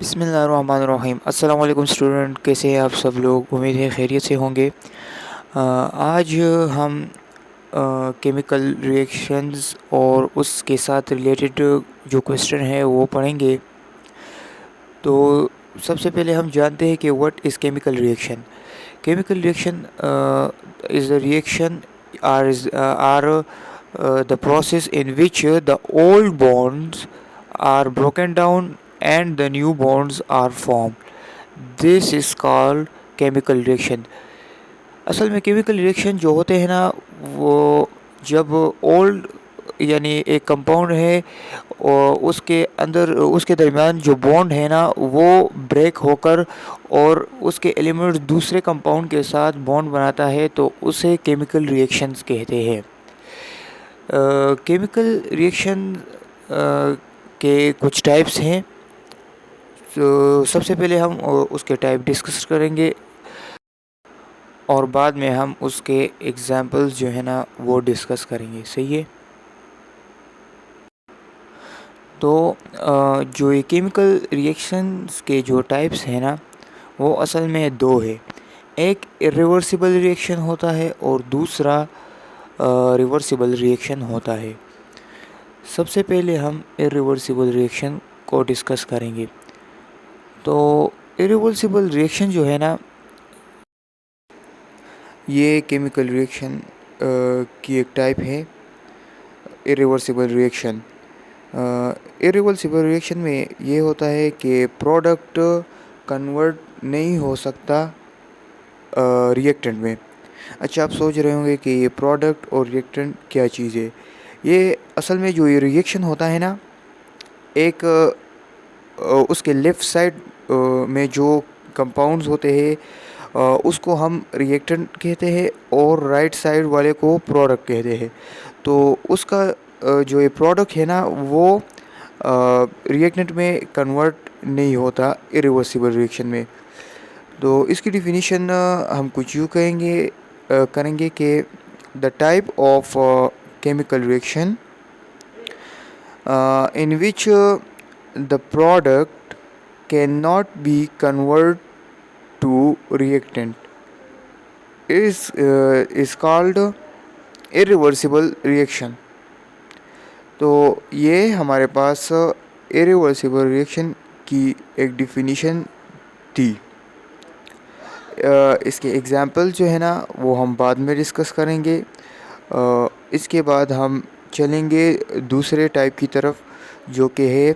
बिस्मिल्लाहिर्रहमानिर्रहीम। अस्सलाम वालेकुम स्टूडेंट, कैसे हैं आप सब लोग? उम्मीद है खैरियत से होंगे। आज हम केमिकल रिएक्शंस और उसके साथ रिलेटेड जो क्वेश्चन है वो पढ़ेंगे। तो सबसे पहले हम जानते हैं कि what is chemical reaction. Chemical reaction is a reaction or the process in which the old bonds are broken down and the new bonds are formed. This is called chemical reaction. असल में chemical reaction जो होते हैं ना, वो जब old यानी एक कंपाउंड है और उसके अंदर उसके दरमियान जो बॉन्ड है ना वो ब्रेक होकर और उसके एलिमेंट्स दूसरे कंपाउंड के साथ बॉन्ड बनाता है, तो उसे केमिकल रिएक्शंस कहते हैं। केमिकल रिएक्शन के कुछ टाइप्स हैं। तो सबसे पहले हम उसके टाइप डिस्कस करेंगे और बाद में हम उसके एग्जांपल्स जो है ना वो डिस्कस करेंगे। सही है। तो जो ये केमिकल रिएक्शंस के जो टाइप्स हैं ना वो असल में दो है। एक इरिवर्सिबल रिएक्शन होता है और दूसरा रिवर्सिबल रिएक्शन होता है। सबसे पहले हम इरिवर्सिबल रिएक्शन को डिस्कस करेंगे। तो इरिवर्सिबल रिएक्शन जो है ना ये केमिकल रिएक्शन की एक टाइप है। इरिवर्सिबल रिएक्शन इरिवर्सिबल रिएक्शन में ये होता है कि प्रोडक्ट कन्वर्ट नहीं हो सकता रिएक्टेंट में। अच्छा, आप सोच रहे होंगे कि ये प्रोडक्ट और रिएक्टेंट क्या चीज़ है। ये असल में जो ये रिएक्शन होता है ना, एक उसके लेफ़्ट साइड में जो कंपाउंड्स होते हैं उसको हम रिएक्टेंट कहते हैं और राइट साइड वाले को प्रोडक्ट कहते हैं। तो उसका जो ये प्रोडक्ट है ना वो रिएक्टेंट में कन्वर्ट नहीं होता इरिवर्सिबल रिएक्शन में। तो इसकी डिफिनीशन हम कुछ यूँ करेंगे कि the type of chemical reaction in which the product cannot be converted to reactant is called irreversible reaction. तो ये हमारे पास irreversible reaction की एक डिफिनीशन थी। इसके एग्जांपल जो है ना वो हम बाद में डिस्कस करेंगे। इसके बाद हम चलेंगे दूसरे टाइप की तरफ जो कि है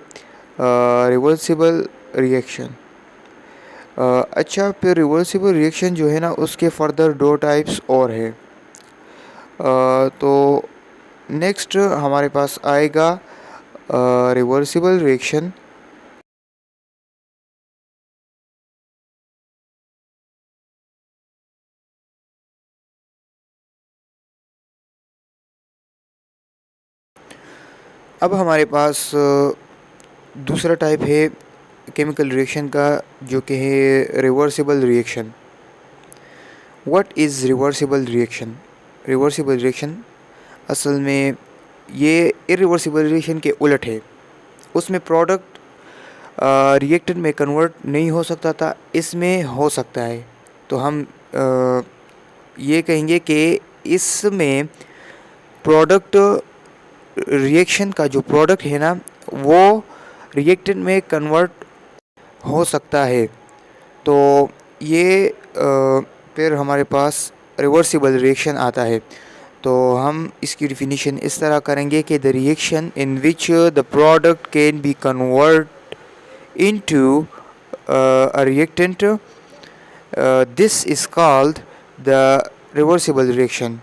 रिवर्सिबल रिएक्शन। अच्छा, फिर रिवर्सिबल रिएक्शन जो है ना उसके फर्दर दो टाइप्स और है। तो नेक्स्ट हमारे पास आएगा रिवर्सिबल रिएक्शन। अब हमारे पास दूसरा टाइप है केमिकल रिएक्शन का जो कि है reversible reaction. What is reversible reaction? Reversible reaction असल में ये इरिवर्सिबल रिएक्शन के उलट है। उसमें प्रोडक्ट रिएक्टेंट में कन्वर्ट नहीं हो सकता था, इसमें हो सकता है। तो हम ये कहेंगे कि इसमें प्रोडक्ट रिएक्शन का जो प्रोडक्ट है ना वो रिएक्टेंट में कन्वर्ट हो सकता है। तो ये फिर हमारे पास रिवर्सिबल रिएक्शन आता है। तो हम इसकी डिफिनीशन इस तरह करेंगे कि the reaction in which the product can be convert into a reactant, this is called the reversible reaction.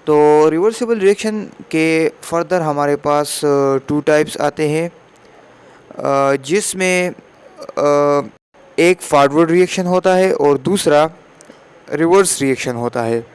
तो रिवर्सिबल रिएक्शन के फर्दर हमारे पास टू टाइप्स आते हैं, जिसमें एक फॉरवर्ड रिएक्शन होता है और दूसरा रिवर्स रिएक्शन होता है।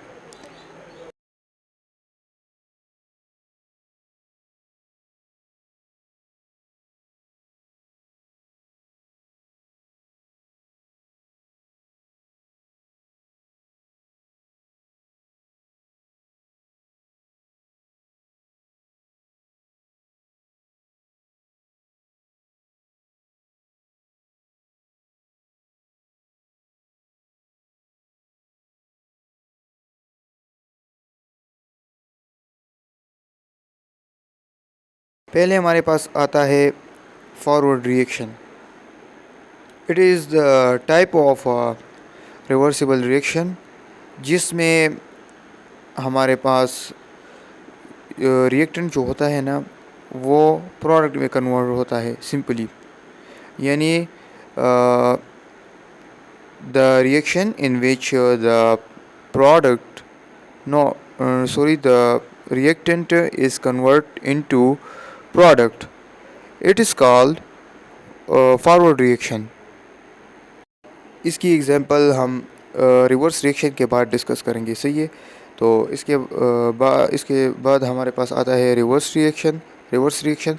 पहले हमारे पास आता है forward reaction. It is the type of reversible reaction जिसमें हमारे पास रिएक्टेंट जो होता है ना वो प्रोडक्ट में कन्वर्ट होता है सिंपली, यानी the reaction in which the product no sorry the reactant is convert into product, it is called forward reaction. इसकी एग्जांपल हम रिवर्स रिएक्शन के बाद डिस्कस करेंगे, सही है। तो इसके बाद हमारे पास आता है रिवर्स रिएक्शन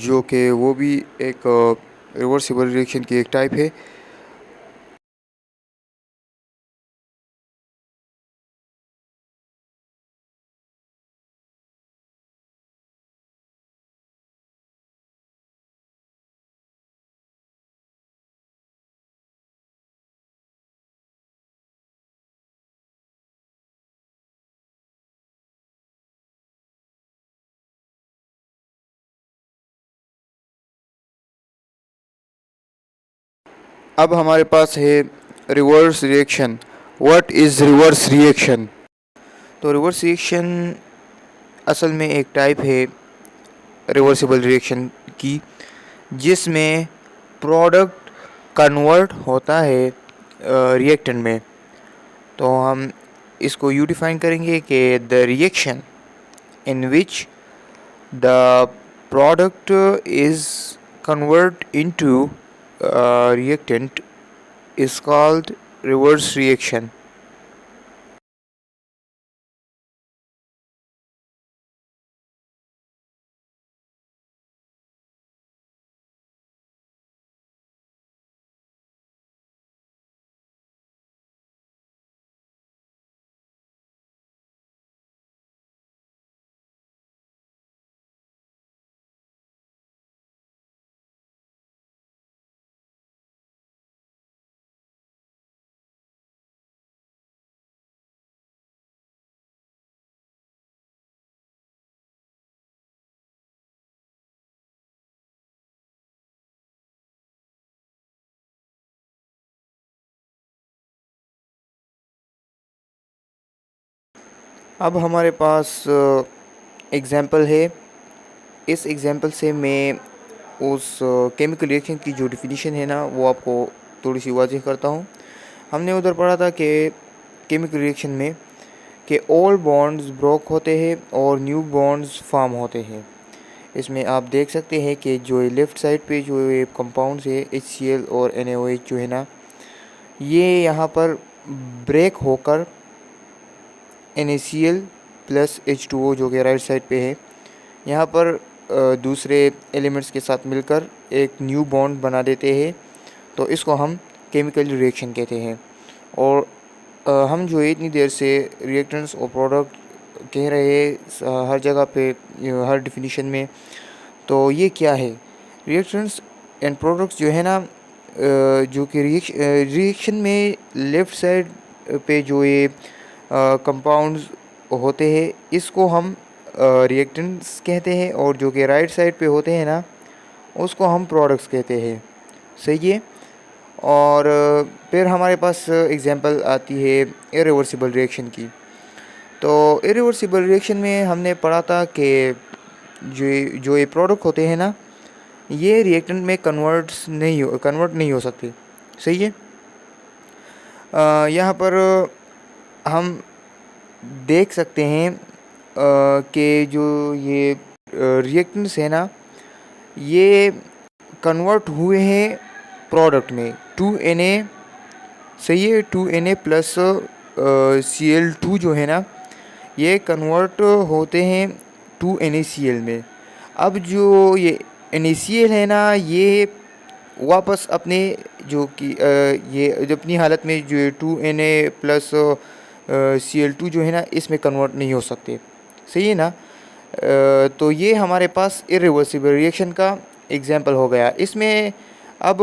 जो कि वो भी एक रिवर्सिबल रिएक्शन की एक टाइप है। अब हमारे पास है reverse reaction. What is reverse reaction? तो रिवर्स रिएक्शन असल में एक टाइप है रिवर्सिबल रिएक्शन की जिसमें प्रोडक्ट कन्वर्ट होता है रिएक्टेंट में। तो हम इसको यू डिफाइन करेंगे कि the reaction in which the product is convert into reactant is called reverse reaction। अब हमारे पास एग्ज़ाम्पल है। इस एग्ज़ाम्पल से मैं उस केमिकल रिएक्शन की जो डिफिनीशन है ना वो आपको थोड़ी सी वाज़ेह करता हूँ। हमने उधर पढ़ा था कि केमिकल रिएक्शन में कि ओल्ड बॉन्ड्स ब्रोक होते हैं और न्यू बॉन्ड्स फॉर्म होते हैं। इसमें आप देख सकते हैं कि जो लेफ़्ट साइड पे जो ये कंपाउंड्स है HCl और NaOH जो है ना ये यहाँ पर ब्रेक होकर NaCl प्लस H2O जो कि राइट साइड पे है यहाँ पर दूसरे एलिमेंट्स के साथ मिलकर एक न्यू बॉन्ड बना देते हैं। तो इसको हम केमिकल रिएक्शन कहते हैं। और हम जो इतनी देर से रिएक्टेंट्स और प्रोडक्ट कह रहे हैं हर जगह पे हर डिफिनीशन में, तो ये क्या है? रिएक्टेंट्स एंड प्रोडक्ट्स जो है ना जो कि रिएक्शन में लेफ़्ट साइड पे जो ये कंपाउंड्स होते हैं इसको हम रिएक्टेंट्स कहते हैं, और जो कि राइट साइड पे होते हैं ना उसको हम प्रोडक्ट्स कहते हैं, सही है। और फिर हमारे पास एग्जांपल आती है इरिवर्सिबल रिएक्शन की। तो इरिवर्सिबल रिएक्शन में हमने पढ़ा था कि जो ये प्रोडक्ट होते हैं ना ये रिएक्टेंट में कन्वर्ट नहीं हो सकते, सही है। यहाँ पर हम देख सकते हैं कि जो ये रिएक्टेंट्स है ना ये कन्वर्ट हुए हैं प्रोडक्ट में 2Na, सही है। 2Na प्लस Cl2 जो है ना ये कन्वर्ट होते हैं 2NaCl में। अब जो ये NaCl है ना ये वापस अपने जो कि ये जो अपनी हालत में जो 2Na प्लस Cl2 जो है ना इसमें कन्वर्ट नहीं हो सकते, सही है ना। तो ये हमारे पास इरिवर्सिबल रिएक्शन का एग्जांपल हो गया। इसमें अब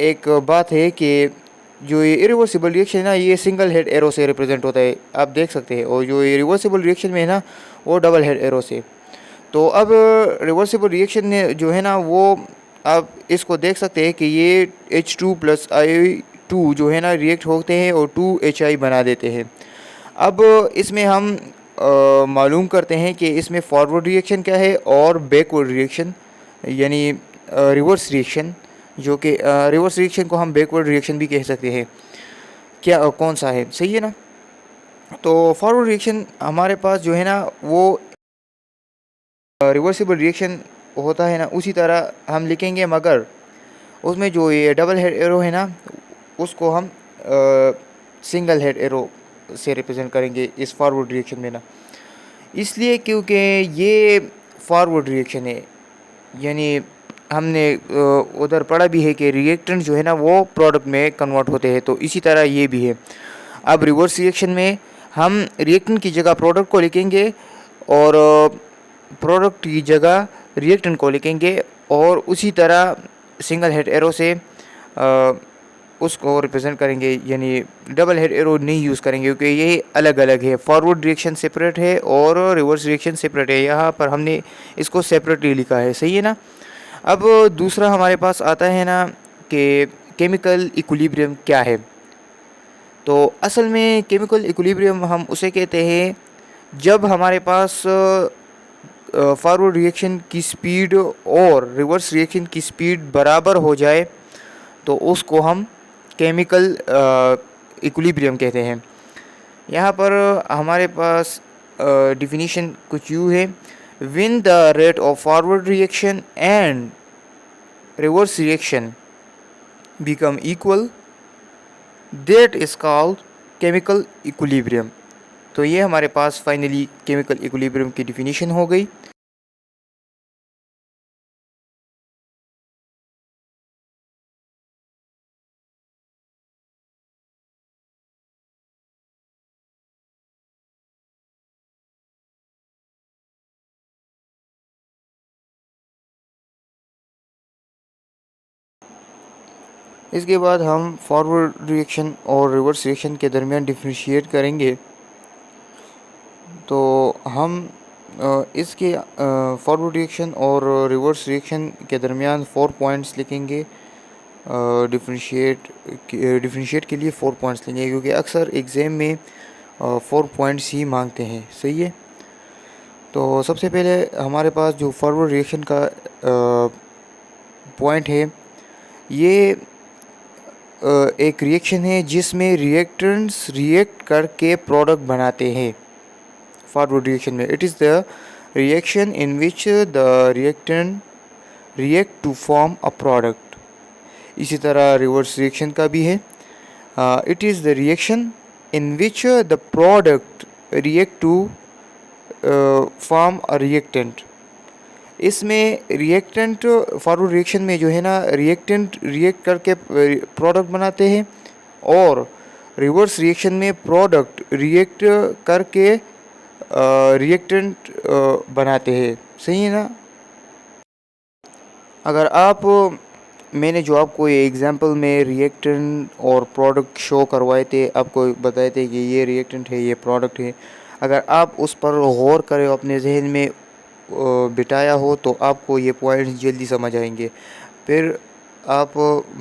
एक बात है कि जो ये इरिवर्सिबल रिएक्शन है ना ये सिंगल हेड एरो से रिप्रेजेंट होता है, आप देख सकते हैं। और जो ये रिवर्सिबल रिएक्शन में है ना वो डबल हेड एरो से। तो अब रिवर्सिबल रिएक्शन ने जो है ना वो आप इसको देख सकते हैं कि ये H2 प्लस I2 जो है ना रिएक्ट होते हैं और 2HI बना देते हैं। अब इसमें हम मालूम करते हैं कि इसमें फॉरवर्ड रिएक्शन क्या है और बैकवर्ड रिएक्शन यानी रिवर्स रिएक्शन, जो कि रिवर्स रिएक्शन को हम बैकवर्ड रिएक्शन भी कह सकते हैं, क्या कौन सा है, सही है ना। तो फॉरवर्ड रिएक्शन हमारे पास जो है ना वो रिवर्सिबल रिएक्शन होता है ना, उसी तरह हम लिखेंगे, मगर उसमें जो ये डबल हेड एरो है ना उसको हम सिंगल हेड एरो से रिप्रेजेंट करेंगे इस फॉरवर्ड रिएक्शन में ना, इसलिए क्योंकि ये फॉरवर्ड रिएक्शन है। यानी हमने उधर पढ़ा भी है कि रिएक्टेंट जो है ना वो प्रोडक्ट में कन्वर्ट होते हैं, तो इसी तरह ये भी है। अब रिवर्स रिएक्शन में हम रिएक्टेंट की जगह प्रोडक्ट को लिखेंगे और प्रोडक्ट की जगह रिएक्टेंट को लिखेंगे, और उसी तरह सिंगल हेड एरो से उसको रिप्रेजेंट करेंगे, यानी डबल हेड एरो नहीं यूज़ करेंगे क्योंकि ये अलग अलग है। फॉरवर्ड रिएक्शन सेपरेट है और रिवर्स रिएक्शन सेपरेट है, यहाँ पर हमने इसको सेपरेटली लिखा है, सही है ना। अब दूसरा हमारे पास आता है ना कि केमिकल इक्विलिब्रियम क्या है। तो असल में केमिकल इक्विलिब्रियम हम उसे कहते हैं जब हमारे पास फॉरवर्ड रिएक्शन की स्पीड और रिवर्स रिएक्शन की स्पीड बराबर हो जाए तो उसको हम केमिकल इक्विलिब्रियम कहते हैं। यहाँ पर हमारे पास डिफिनीशन कुछ यूँ है, when the rate of forward reaction and reverse reaction become equal that is called chemical equilibrium. तो ये हमारे पास फाइनली केमिकल इक्विलिब्रियम की डिफिनीशन हो गई। इसके बाद हम फॉरवर्ड रिएक्शन और रिवर्स रिएक्शन के दरमियान डिफ्रेंशिएट करेंगे। तो हम इसके फॉरवर्ड रिएक्शन और रिवर्स रिएक्शन के दरमियान 4 पॉइंट्स लिखेंगे। डिफ्रेंशिएट के लिए 4 पॉइंट्स लेंगे क्योंकि अक्सर एग्ज़ाम में 4 पॉइंट्स ही मांगते हैं, सही है। तो सबसे पहले हमारे पास जो फॉरवर्ड रिएक्शन का पॉइंट है, ये एक रिएक्शन है जिसमें रिएक्टेंट्स रिएक्ट करके प्रोडक्ट बनाते हैं। फॉरवर्ड रिएक्शन में it is the reaction in which the reactant react to form a product. इसी तरह रिवर्स रिएक्शन का भी है, it is the reaction in which the product react to form a reactant. इसमें reactant forward reaction में जो है ना रिएक्टेंट रिएक्ट करके प्रोडक्ट बनाते हैं, और रिवर्स रिएक्शन में प्रोडक्ट रिएक्ट करके रिएक्टेंट बनाते हैं, सही है ना। अगर आप मैंने जो आपको ये एग्जांपल में रिएक्टेंट और प्रोडक्ट शो करवाए थे, आपको बताए थे कि ये रिएक्टेंट है ये प्रोडक्ट है, अगर आप उस पर गौर करें अपने जहन में बिठाया हो तो आपको ये पॉइंट्स जल्दी समझ आएंगे। फिर आप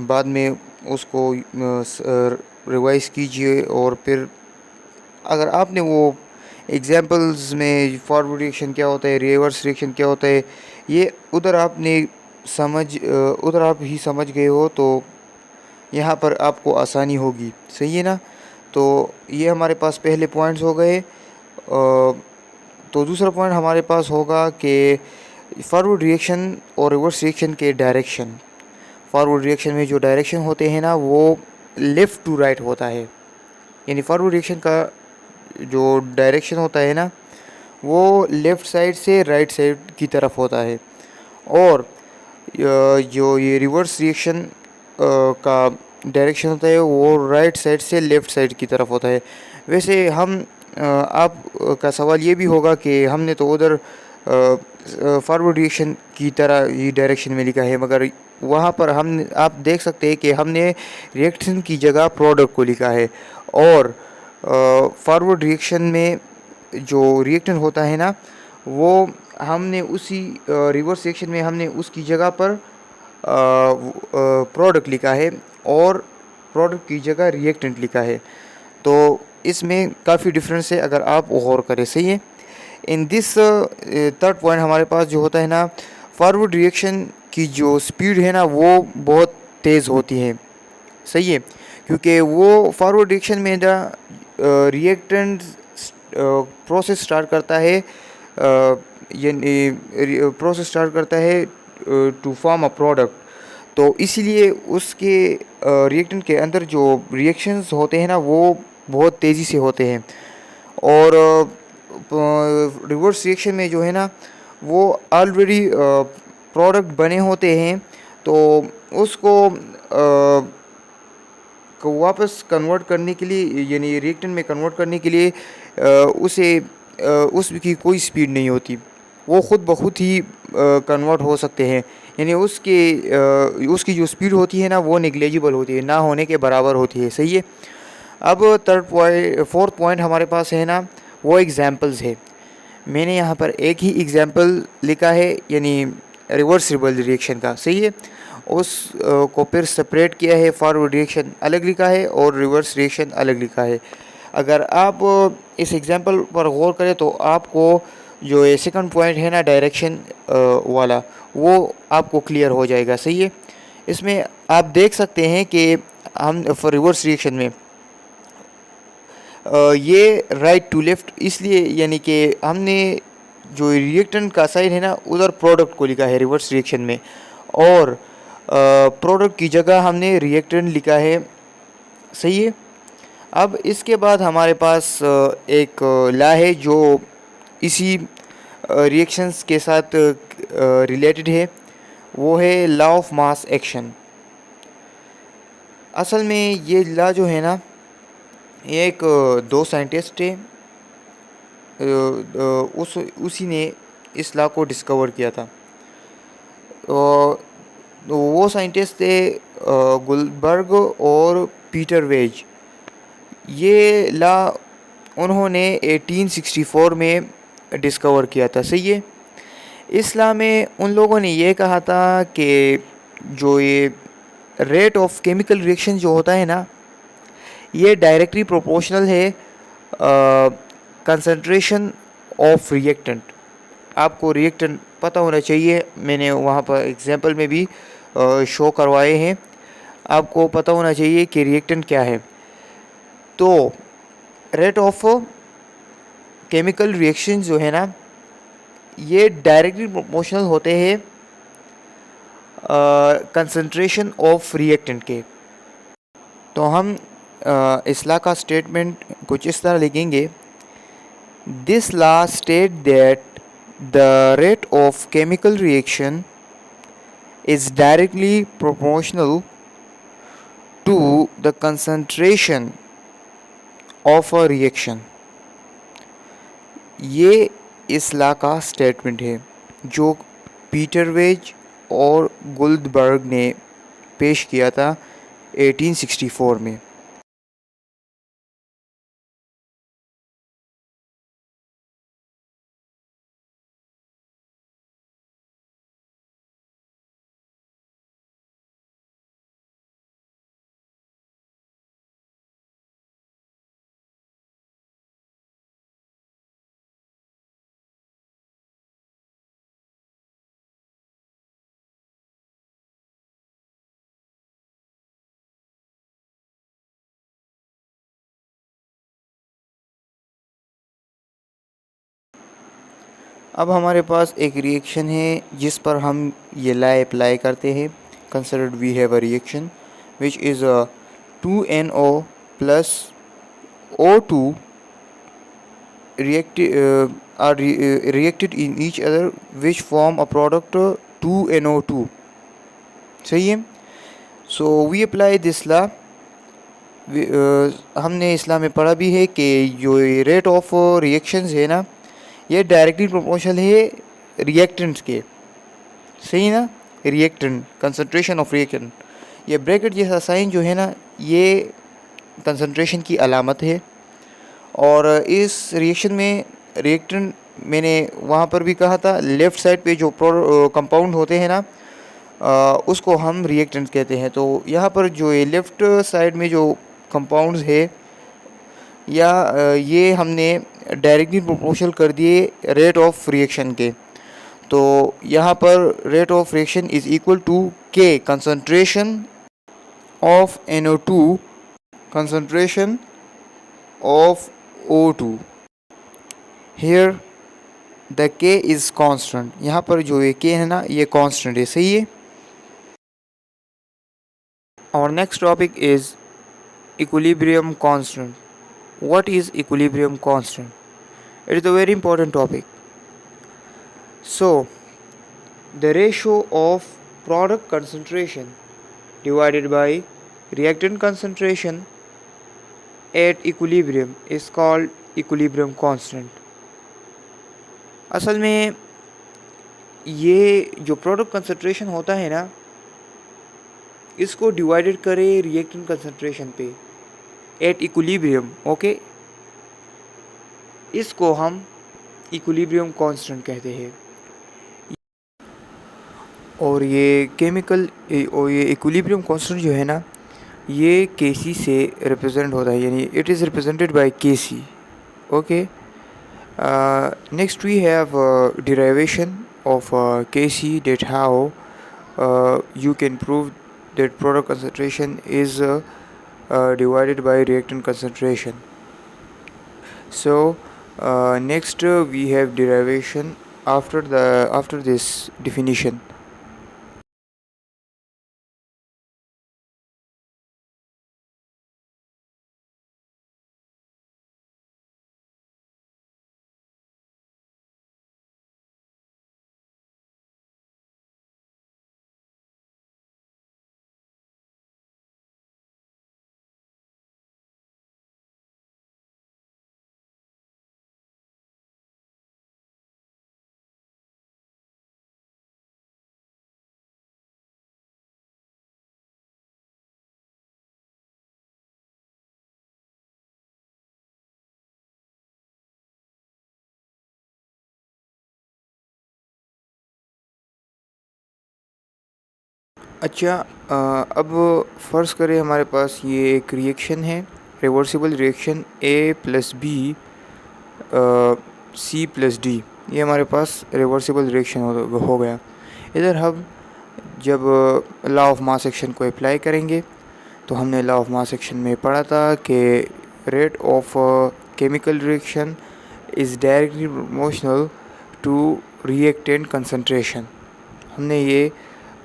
बाद में उसको रिवाइज कीजिए, और फिर अगर आपने वो एग्जांपल्स में फॉरवर्ड रिएक्शन क्या होता है, रिवर्स रिएक्शन क्या होता है, ये उधर आप ही समझ गए हो तो यहाँ पर आपको आसानी होगी, सही है ना। तो ये हमारे पास पहले पॉइंट्स हो गए। तो दूसरा पॉइंट हमारे पास होगा कि फॉरवर्ड रिएक्शन और रिवर्स रिएक्शन के डायरेक्शन। फॉरवर्ड रिएक्शन में जो डायरेक्शन होते हैं ना वो लेफ़्ट टू राइट होता है, यानी फॉरवर्ड रिएक्शन का जो डायरेक्शन होता है ना वो लेफ़्ट साइड से राइट साइड की तरफ होता है, और जो ये रिवर्स रिएक्शन का डायरेक्शन होता है वो राइट साइड से लेफ़्ट साइड की तरफ होता है। वैसे हम आप का सवाल ये भी होगा कि हमने तो उधर फॉरवर्ड रिएक्शन की तरह ही डायरेक्शन में लिखा है, मगर वहाँ पर हम आप देख सकते हैं कि हमने रिएक्शन की जगह प्रोडक्ट को लिखा है, और फॉरवर्ड रिएक्शन में जो रिएक्टेंट होता है ना वो हमने उसी रिवर्स रिएक्शन में हमने उसकी जगह पर प्रोडक्ट लिखा है और प्रोडक्ट की जगह रिएक्टेंट लिखा है। तो इसमें काफ़ी डिफरेंस है अगर आप गौर करें। सही है। इन दिस थर्ड पॉइंट हमारे पास जो होता है ना, फॉरवर्ड रिएक्शन की जो स्पीड है ना वो बहुत तेज़ होती है। सही है, क्योंकि वो फॉरवर्ड रिएक्शन में द रिएक्टेंट प्रोसेस स्टार्ट करता है, यानी प्रोसेस स्टार्ट करता है टू फॉर्म अ प्रोडक्ट। तो इसीलिए उसके रिएक्टेंट के अंदर जो रिएक्शंस होते हैं ना वो बहुत तेज़ी से होते हैं। और रिवर्स रिएक्शन में जो है ना वो ऑलरेडी प्रोडक्ट बने होते हैं, तो उसको को वापस कन्वर्ट करने के लिए, यानी रिएक्टेंट में कन्वर्ट करने के लिए उसकी कोई स्पीड नहीं होती। वो ख़ुद ब खुद ही कन्वर्ट हो सकते हैं, यानी उसकी जो स्पीड होती है ना वो नेग्लिजिबल होती है, ना होने के बराबर होती है। सही है। अब फोर्थ पॉइंट हमारे पास है ना वो एग्जांपल्स है। मैंने यहाँ पर एक ही एग्जांपल लिखा है, यानी रिवर्सिबल रिएक्शन का। सही है। उस को फिर सेपरेट किया है, फॉरवर्ड रिएक्शन अलग लिखा है और रिवर्स रिएक्शन अलग लिखा है। अगर आप इस एग्जांपल पर गौर करें तो आपको जो ये सेकंड पॉइंट है ना डायरेक्शन वाला, वो आपको क्लियर हो जाएगा। सही है। इसमें आप देख सकते हैं कि हम रिवर्स रिएक्शन में ये राइट टू लेफ़्ट इसलिए, यानी कि हमने जो रिएक्टेंट का साइड है ना उधर प्रोडक्ट को लिखा है रिवर्स रिएक्शन में, और प्रोडक्ट की जगह हमने रिएक्टेंट लिखा है। सही है। अब इसके बाद हमारे पास एक लॉ है जो इसी रिएक्शंस के साथ रिलेटेड है, वो है लॉ ऑफ मास एक्शन। असल में ये लॉ जो है ना, एक दो साइंटिस्ट थे, उसी ने इस लॉ को डिस्कवर किया था। तो वो साइंटिस्ट थे गुलबर्ग और पीटर वेज। ये लॉ उन्होंने 1864 में डिस्कवर किया था। सही है। इस लॉ में उन लोगों ने ये कहा था कि जो ये रेट ऑफ केमिकल रिएक्शन जो होता है ना, ये डायरेक्टली प्रोपोर्शनल है कंसंट्रेशन ऑफ रिएक्टेंट। आपको रिएक्टेंट पता होना चाहिए, मैंने वहाँ पर एग्जांपल में भी शो करवाए हैं। आपको पता होना चाहिए कि रिएक्टेंट क्या है। तो रेट ऑफ केमिकल रिएक्शन जो है ना ये डायरेक्टली प्रोपोर्शनल होते हैं कंसंट्रेशन ऑफ रिएक्टेंट के। तो हम इस लॉ का स्टेटमेंट कुछ इस तरह लिखेंगे, this law state that the rate of chemical reaction is directly proportional to the concentration of a reaction. ये इस लॉ का स्टेटमेंट है जो पीटर वेज और गुल्डबर्ग ने पेश किया था 1864 में। अब हमारे पास एक रिएक्शन है जिस पर हम ये लॉ अप्लाई करते हैं। Consider we have a reaction which is 2NO plus O2 reacted in each other which form a product 2NO2. सही है। So we apply this law. हमने इस लॉ में पढ़ा भी है कि जो रेट ऑफ रिएक्शंस है ना ये डायरेक्टली प्रोपोर्शनल है रिएक्टेंट्स के। सही ना। रिएक्टेंट कंसंट्रेशन ऑफ रिएक्टेंट, ये ब्रैकेट जैसा साइन जो है ना ये कंसंट्रेशन की अलामत है। और इस रिएक्शन में रिएक्टेंट मैंने वहाँ पर भी कहा था, लेफ़्ट साइड पे जो कंपाउंड होते हैं ना, उसको हम रिएक्टेंट कहते हैं। तो यहाँ पर जो ये लेफ़्ट साइड में जो कंपाउंड्स है, या ये हमने डायरेक्टली प्रोपोर्शनल कर दिए रेट ऑफ रिएक्शन के। तो यहाँ पर rate of reaction is equal to K concentration of NO2 concentration of O2। here the K is constant। यहाँ पर जो ये K है ना, ये constant है, सही है। our next topic is equilibrium constant। what is equilibrium constant? it is a very important topic। so the ratio of product concentration divided by reactant concentration at equilibrium is called equilibrium constant। असल में ये जो product concentration होता है ना, इसको divided करें reactant concentration पे एट इक्विलिब्रियम, ओके, इसको हम इक्विलिब्रियम कांस्टेंट कहते हैं। और ये इक्विलिब्रियम कांस्टेंट जो है ना, ये Kc से रिप्रेजेंट होता है, यानी it is represented by Kc, okay. Next we have derivation of Kc, that how you can prove that product concentration is divided by reactant concentration। so next we have derivation after this definition। अच्छा, अब फ़र्ज़ करें हमारे पास ये एक reaction है, reversible reaction A+B C+D। ये हमारे पास रिवर्सिबल रिएक्शन हो गया। इधर हम जब लॉ ऑफ मास एक्शन को अप्लाई करेंगे, तो हमने लॉ ऑफ मास एक्शन में पढ़ा था कि rate of chemical reaction is directly proportional to reactant concentration. हमने ये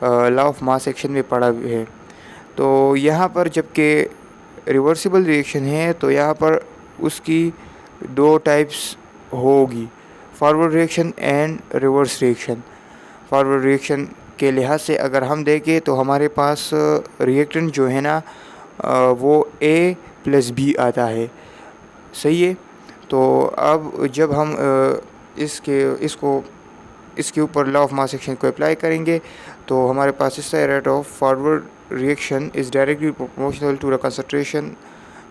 लॉ ऑफ मास एक्शन में पढ़ा है। तो यहाँ पर जबकि रिवर्सिबल रिएक्शन है, तो यहाँ पर उसकी दो टाइप्स होगी, forward reaction and reverse reaction. Forward reaction के लिहाज से अगर हम देखें, तो हमारे पास रिएक्टेंट जो है ना, वो A+B आता है, सही है। तो अब जब हम इसके ऊपर लॉ ऑफ मास एक्शन को अप्लाई करेंगे, तो हमारे पास इस rate of forward reaction is directly proportional to the concentration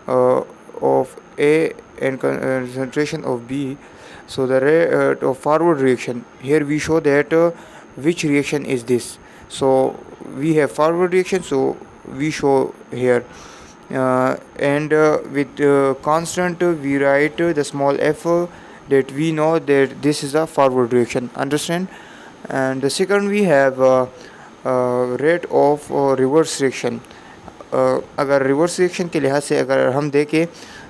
of A and concentration of B। so the rate of forward reaction, here we show that which reaction is this। so we have forward reaction, so we show here and with constant we write the small f, that we know that this is a forward reaction, understand। and the second we have rate of reverse reaction। अगर reverse reaction के लिहाज से अगर हम देखें,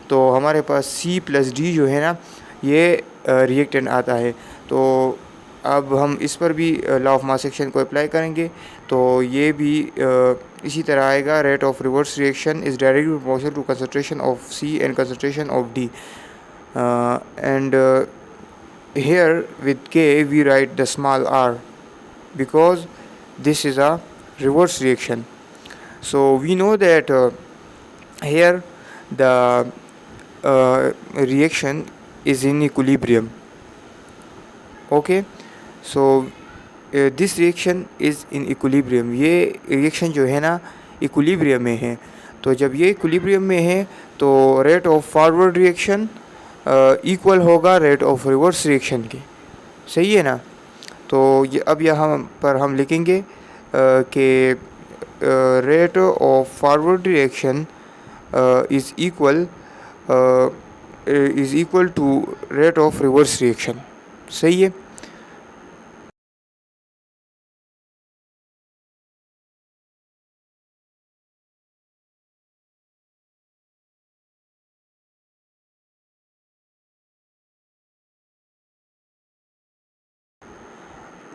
तो हमारे पास C+D जो है ना, ये रिएक्टेंट आता है। तो अब हम इस पर भी लॉ ऑफ मास एक्शन को अप्लाई करेंगे, तो ये भी इसी तरह आएगा। Rate of reverse reaction is directly proportional to concentration of C and concentration of D। and here with K we write the small r, because this is a reverse reaction। so we know that here the reaction is in equilibrium, okay। so this reaction is in equilibrium। ये reaction जो है ना, equilibrium में है। तो जब ये equilibrium में है, तो rate of forward reaction equal होगा रेट ऑफ रिवर्स रिएक्शन के। सही है ना। तो ये अब यहाँ पर हम लिखेंगे कि rate of forward reaction is equal to rate of reverse reaction. सही है।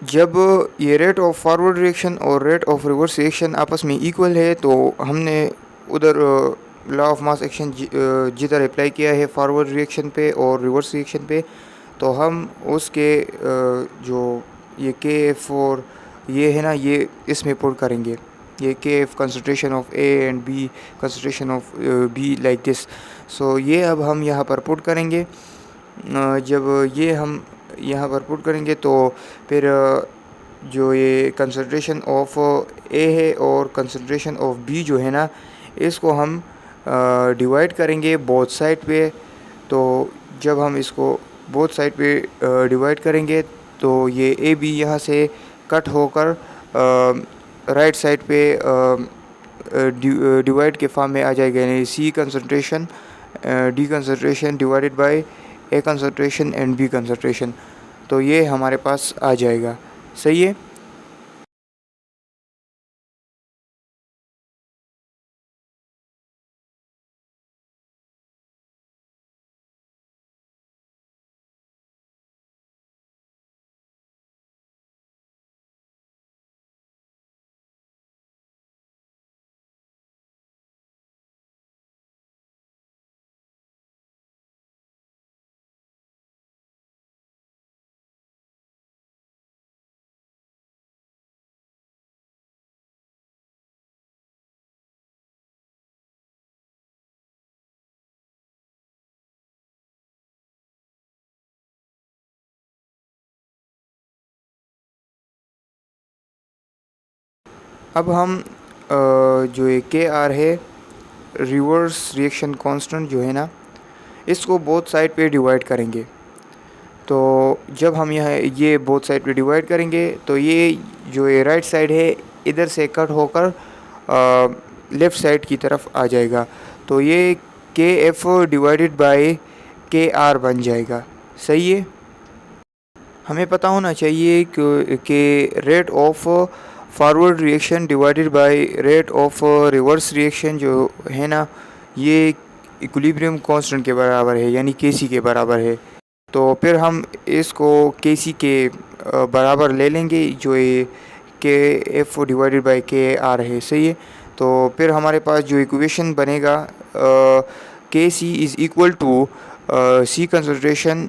जब ये रेट ऑफ फॉरवर्ड रिएक्शन और रेट ऑफ रिवर्स रिएक्शन आपस में इक्वल है तो हमने उधर लॉ ऑफ मास एक्शन जिधर अप्लाई किया है फॉरवर्ड रिएक्शन पे और रिवर्स रिएक्शन पे, तो हम उसके जो ये के एफ और ये है ना, ये इसमें पुट करेंगे। ये K F concentration of A and B concentration of B like this. So ये अब हम यहाँ पर पुट करेंगे। जब ये हम यहाँ पर पुट करेंगे तो फिर जो ये कंसंट्रेशन ऑफ ए है और कंसंट्रेशन ऑफ बी जो है ना, इसको हम डिवाइड करेंगे बोथ साइड पे। तो जब हम इसको बोथ साइड पे डिवाइड करेंगे तो ये ए बी यहाँ से कट होकर राइट साइड पे डिवाइड के फॉर्म में आ जाएगा, यानी C concentration D concentration divided by A concentration and B concentration. तो ये हमारे पास आ जाएगा। सही है। अब हम जो ये के आर है रिवर्स रिएक्शन कांस्टेंट जो है ना, इसको बोथ साइड पे डिवाइड करेंगे। तो जब हम यहाँ ये बोथ साइड पे डिवाइड करेंगे तो ये जो ये राइट साइड है इधर से कट होकर लेफ़्ट साइड की तरफ आ जाएगा। तो ये के एफ डिवाइडेड बाय के आर बन जाएगा। सही है। हमें पता होना चाहिए कि rate of forward reaction divided by rate of reverse reaction जो है ना, ये इक्विलिब्रियम कांस्टेंट के बराबर है, यानी केसी के बराबर है। तो फिर हम इसको केसी के बराबर ले लेंगे, जो ये के एफ डिवाइडेड बाय के आर है। सही है। तो फिर हमारे पास जो इक्वेशन बनेगा K C is equal to C concentration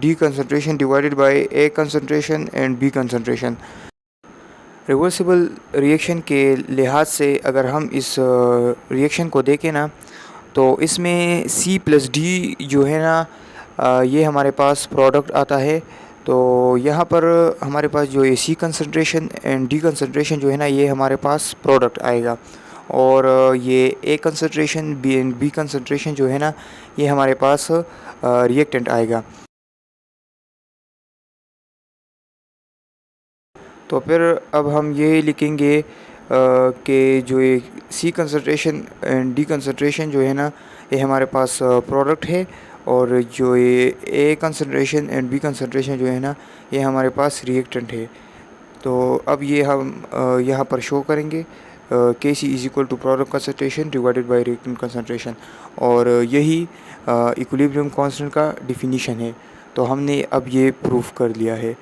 D concentration divided by A concentration and B concentration. Reversible reaction के लिहाज से अगर हम इस रिएक्शन को देखें ना, तो इसमें सी प्लस डी जो है ना, ये हमारे पास प्रोडक्ट आता है। तो यहाँ पर हमारे पास जो ये सी कंसंट्रेशन एंड डी कंसंट्रेशन जो है ना, ये हमारे पास प्रोडक्ट आएगा। और ये A concentration B and B concentration जो है ना, ये हमारे पास रिएक्टेंट आएगा। तो फिर अब हम ये लिखेंगे कि जो ये सी कंसंट्रेशन एंड डी कंसंट्रेशन जो है ना, ये हमारे पास प्रोडक्ट है। और जो ये A concentration and B concentration जो है ना, ये हमारे पास रिएक्टेंट है। तो अब ये हम यहाँ पर शो करेंगे K C is equal to product concentration divided by reactant concentration. और यही इक्विलिब्रियम कांस्टेंट का डिफिनीशन है। तो हमने अब ये प्रूफ कर लिया है।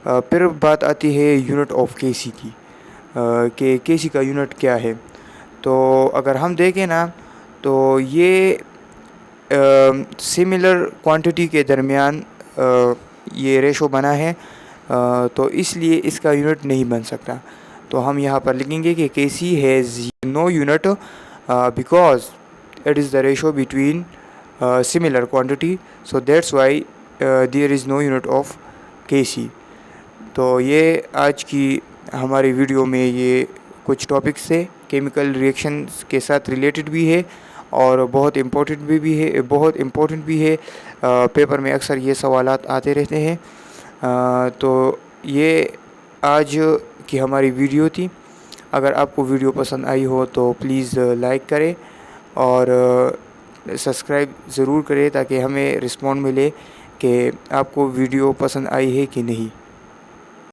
फिर बात आती है यूनिट ऑफ के सी की, कि के सी का यूनिट क्या है। तो अगर हम देखें ना, तो ये सिमिलर क्वांटिटी के दरमियान ये रेशो बना है, तो इसलिए इसका यूनिट नहीं बन सकता। तो हम यहाँ पर लिखेंगे कि K C has no unit because it is the ratio between similar quantity, so that's why there is no unit of K C. तो ये आज की हमारी वीडियो में ये कुछ टॉपिक्स थे, केमिकल रिएक्शंस के साथ रिलेटेड भी है और बहुत इम्पोर्टेंट भी है। पेपर में अक्सर ये सवालात आते रहते हैं। तो ये आज की हमारी वीडियो थी। अगर आपको वीडियो पसंद आई हो तो प्लीज़ लाइक करें और सब्सक्राइब ज़रूर करें ताकि हमें रिस्पॉन्ड मिले कि आपको वीडियो पसंद आई है कि नहीं।